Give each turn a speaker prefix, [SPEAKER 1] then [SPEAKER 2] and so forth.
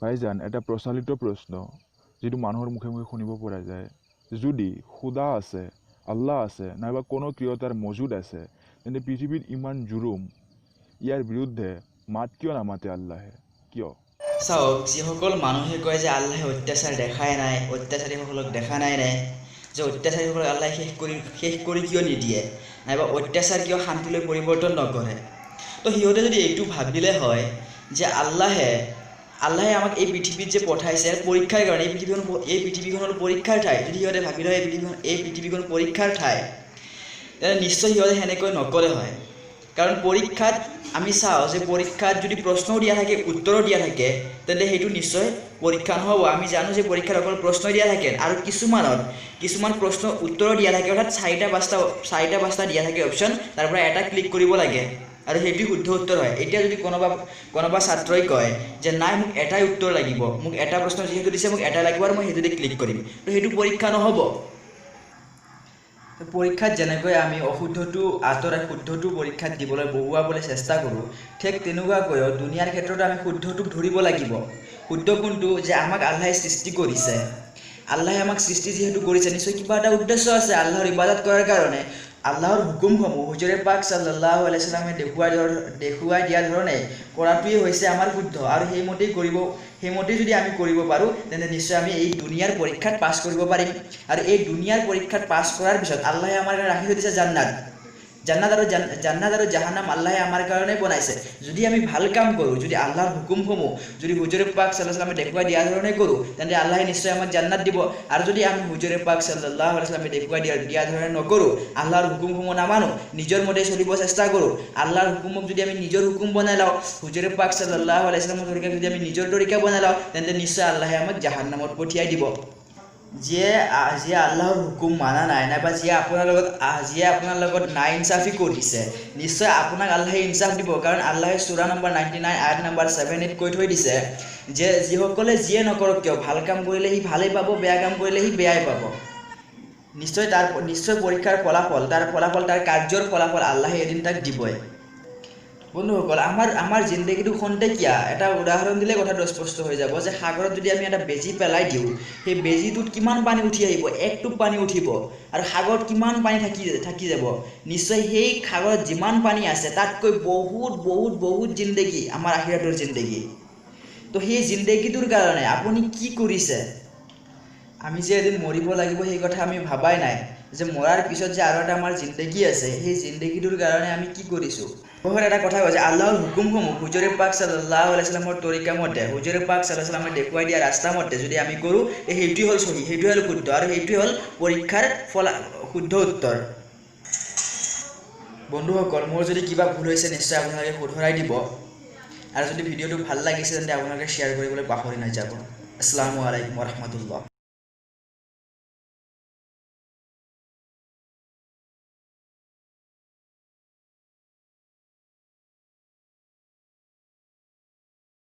[SPEAKER 1] ভাইজান, এটা প্ৰচলিত প্ৰশ্ন যিটো মানুহৰ মুখে মুখে শুনিব পৰা যায়, যদি খুদা আছে, আল্লাহ আছে, নাইবা কোনো ক্ৰিয়তাৰ মজুদ আছে, তেন্তে পৃথিৱীত ইমান জুৰুম, ইয়াৰ বিৰুদ্ধে মাত কিয় নামাতে আল্লাহে? কিয়?
[SPEAKER 2] চাওক, যিসকল মানুহে কয় যে আল্লাহে অত্যাচাৰ দেখাই নাই, অত্যাচাৰীসকলক দেখা নাই যে অত্যাচাৰীসকলক আল্লাহে শেষ কৰি কিয় নিদিয়ে, নাইবা অত্যাচাৰ কিয় শান্তিলৈ পৰিৱৰ্তন নকৰে, তো সিহঁতে যদি এইটো ভাবিলে হয় যে আল্লাহে আমাক এই পৃথিৱীত যে পঠাইছে পৰীক্ষাৰ কাৰণে, এই পৃথিৱীখন পৰীক্ষাৰ ঠাই, যদি সিহঁতে ভাবিলে হয় এই পৃথিৱীখন পৰীক্ষাৰ ঠাই, তেন্তে নিশ্চয় সিহঁতে সেনেকৈ নকৰে হয়। কাৰণ পৰীক্ষাত আমি চাওঁ যে পৰীক্ষাত যদি প্ৰশ্নও দিয়া থাকে, উত্তৰো দিয়া থাকে, তেন্তে সেইটো নিশ্চয় পৰীক্ষা নহ'ব। আমি জানো যে পৰীক্ষাত অকল প্ৰশ্ন দিয়া থাকে আৰু কিছুমান প্ৰশ্ন উত্তৰো দিয়া থাকে, অৰ্থাৎ চাৰিটা পাঁচটা দিয়া থাকে অপশ্যন, তাৰ পৰা এটা ক্লিক কৰিব লাগে আৰু সেইটো শুদ্ধ উত্তৰ হয়। এতিয়া যদি কোনোবা ছাত্ৰই কয় যে নাই, মোক এটাই উত্তৰ লাগিব, মোক এটা প্ৰশ্ন যিহেতু দিছে মোক এটা লাগিব আৰু মই সেইটোতে ক্লিক কৰিম, তো সেইটো পৰীক্ষা নহ'ব। পৰীক্ষাত যেনেকৈ আমি অশুদ্ধটো আঁতৰাই শুদ্ধটো পৰীক্ষাত দিবলৈ বহুৱাবলৈ চেষ্টা কৰোঁ, ঠিক তেনেকুৱাকৈ দুনিয়াৰ ক্ষেত্ৰতো আমি শুদ্ধটোক ধৰিব লাগিব। শুদ্ধ কোনটো? যে আমাক আল্লাহে সৃষ্টি কৰিছে, আল্লাহে আমাক সৃষ্টি যিহেতু কৰিছে, নিশ্চয় কিবা এটা উদ্দেশ্য আছে আল্লাহৰ ইবাদত কৰাৰ কাৰণে। আল্লাহৰ হুকুমসমূহ হুজুৰে পাক সাল্লাল্লাহু আলাইহি ওয়াসাল্লামে দেখুৱাই দিয়া ধৰণে কৰাটোৱেই হৈছে আমাৰ শুদ্ধ, আৰু সেইমতেই যদি আমি কৰিব পাৰোঁ, তেন্তে নিশ্চয় আমি এই দুনিয়াৰ পৰীক্ষাত পাছ কৰিব পাৰিম। আৰু এই দুনিয়াৰ পৰীক্ষাত পাছ কৰাৰ পিছত আল্লাহে আমাৰ কাৰণে ৰাখি থৈ দিছে জান্নাত আৰু জাহান্নাম আল্লাহে আমাৰ কাৰণে বনাইছে। যদি আমি ভাল কাম কৰোঁ, যদি আল্লাহৰ হুকুমসমূহ যদি হুজুৰে পাক সাল্লাল্লাহু আলাইহি ওয়াসাল্লামে দেখুৱাই দিয়া ধৰণে কৰোঁ, তেন্তে আল্লাহে নিশ্চয় আমাক জান্নাত দিব। আৰু যদি আমি হুজুৰে পাক সাল্লাল্লাহু আলাইহি ওয়াসাল্লামে দেখুৱাই দিয়া ধৰণে নকৰোঁ, আল্লাহৰ হুকুমসমূহ নামানো, নিজৰ মতে চলিব চেষ্টা কৰোঁ, আল্লাহৰ হুকুমক যদি আমি নিজৰ হুকুম বনাই লওঁ, হুজুৰে পাক সাল্লাল্লাহু আলাইহি ওয়াসাল্লামৰ তৰিকা যদি আমি নিজৰ তৰিকা বনাই লওঁ, তেন্তে নিশ্চয় আল্লাহে আমাক জাহান্নামত পঠিয়াই দিব। যিয়ে আল্লাহৰ হুকুম মানা নাই, নাইবা যিয়ে আপোনাৰ লগত নাইনচাফি কৰিছে, নিশ্চয় আপোনাক আল্লাহে ইনচাফ দিব। কাৰণ আল্লাহে সূৰা নম্বৰ 99 আয়াত নম্বৰ 7 কৈ থৈ দিছে যে যিসকলে যিয়ে নকৰক কিয়, ভাল কাম কৰিলে সি ভালেই পাব, বেয়া কাম কৰিলে সি বেয়াই পাব। নিশ্চয় পৰীক্ষাৰ ফলাফল, তাৰ কাৰ্যৰ ফলাফল আল্লাহে এদিন তাক দিবই। বন্ধুসকল, আমাৰ জিন্দগীটো খন্তেকীয়া। এটা উদাহৰণ দিলে কথাটো স্পষ্ট হৈ যাব যে সাগৰত যদি আমি এটা বেজী পেলাই দিওঁ, সেই বেজীটোত কিমান পানী উঠি আহিব? এক টোপ পানী উঠিব। আৰু সাগৰত কিমান পানী থাকি যাব? নিশ্চয় সেই সাগৰত যিমান পানী আছে তাতকৈ বহুত বহুত বহুত জিন্দগী আমাৰ আখিৰাতৰ জিন্দগী। তো সেই জিন্দগীটোৰ কাৰণে আপুনি কি কৰিছে? আমি যে এদিন মৰিব লাগিব সেই কথা আমি ভাবাই নাই, যে মৰাৰ পিছত যে আৰু এটা আমাৰ জিন্দগী আছে, সেই জিন্দগীটোৰ কাৰণে আমি কি কৰিছোঁ? এটা কথা কয় যে আল্লাহৰ হুকুমসমূহ হুজুৰে পাক সাল্লাল্লাহু আলাইহি ওয়াসাল্লামৰ তৰিকা মতে, হুজুৰে পাক সাল্লাল্লাহু আলাইহি ওয়াসাল্লামে দেখুৱাই দিয়া ৰাস্তা মতে যদি আমি কৰোঁ, সেইটোৱে হ'ল সহি, সেইটোৱে হ'ল শুদ্ধ, আৰু সেইটোৱে হ'ল পৰীক্ষাৰ শুদ্ধ উত্তৰ। বন্ধুসকল, মোৰ যদি কিবা ভুল হৈছে নিশ্চয় আপোনালোকে শুধৰাই দিব, আৰু যদি ভিডিঅ'টো ভাল লাগিছে তেন্তে আপোনালোকে শ্বেয়াৰ কৰিবলৈ পাহৰি নাযাব। আসসালামু আলাইকুম ওয়া ৰাহমাতুল্লাহ।